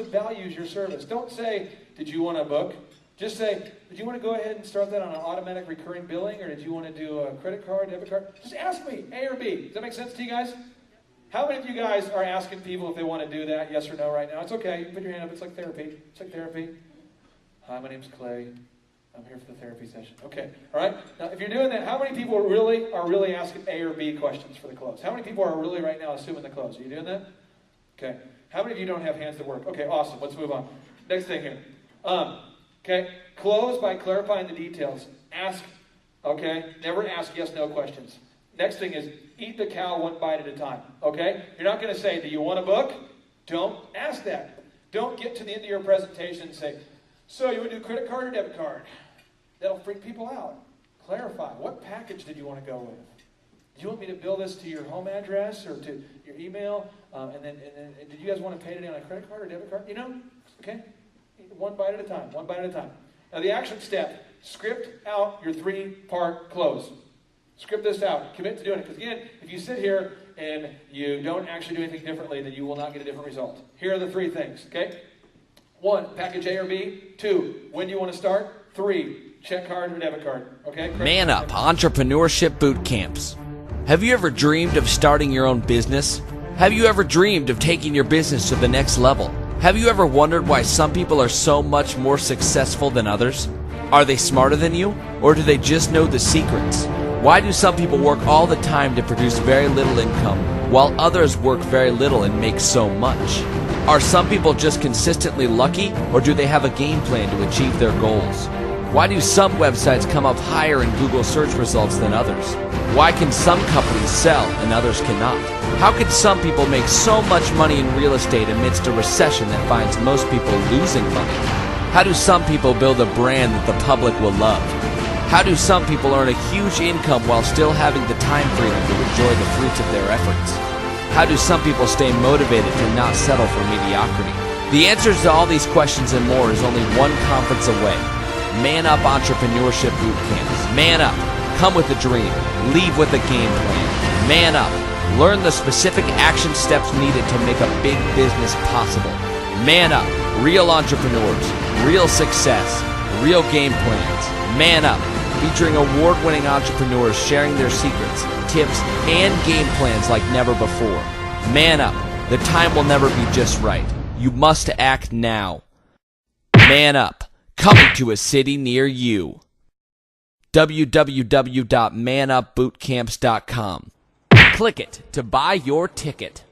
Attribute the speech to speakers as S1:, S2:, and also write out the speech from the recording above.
S1: values your service. Don't say, did you want a book? Just say, did you want to go ahead and start that on an automatic recurring billing, or did you want to do a credit card, debit card? Just ask me, A or B. Does that make sense to you guys? How many of you guys are asking people if they want to do that, yes or no, right now? It's okay. You can put your hand up. It's like therapy. It's like therapy. Hi, my name's Clay. I'm here for the therapy session. Okay, all right? Now, if you're doing that, how many people are really asking A or B questions for the close? How many people are really right now assuming the close? Are you doing that? Okay. How many of you don't have hands that work? Okay, awesome. Let's move on. Next thing here. Okay, close by clarifying the details. Ask, okay? Never ask yes/no questions. Next thing is eat the cow one bite at a time, okay? You're not going to say, do you want a book? Don't ask that. Don't get to the end of your presentation and say, so you want to do credit card or debit card? That'll freak people out. Clarify. What package did you want to go with? Do you want me to bill this to your home address or to your email? And then did you guys want to pay today on a credit card or debit card? You know? Okay? One bite at a time. One bite at a time. Now the action step, script out your 3-part close. Script this out. Commit to doing it. Because again, if you sit here and you don't actually do anything differently, then you will not get a different result. Here are the 3 things, okay? 1, package A or B. 2, when do you want to start? 3, check card or debit card. Okay?
S2: Man Up Entrepreneurship Boot Camps. Have you ever dreamed of starting your own business? Have you ever dreamed of taking your business to the next level? Have you ever wondered why some people are so much more successful than others? Are they smarter than you, or do they just know the secrets? Why do some people work all the time to produce very little income, while others work very little and make so much? Are some people just consistently lucky, or do they have a game plan to achieve their goals? Why do some websites come up higher in Google search results than others? Why can some companies sell and others cannot? How could some people make so much money in real estate amidst a recession that finds most people losing money? How do some people build a brand that the public will love? How do some people earn a huge income while still having the time freedom to enjoy the fruits of their efforts? How do some people stay motivated to not settle for mediocrity? The answers to all these questions and more is only one conference away. Man Up Entrepreneurship Boot Camps. Man up. Come with a dream. Leave with a game plan. Man up. Learn the specific action steps needed to make a big business possible. Man up. Real entrepreneurs. Real success. Real game plans. Man up. Featuring award-winning entrepreneurs sharing their secrets, tips, and game plans like never before. Man up. The time will never be just right. You must act now. Man up. Coming to a city near you. www.manupbootcamps.com. Click it to buy your ticket.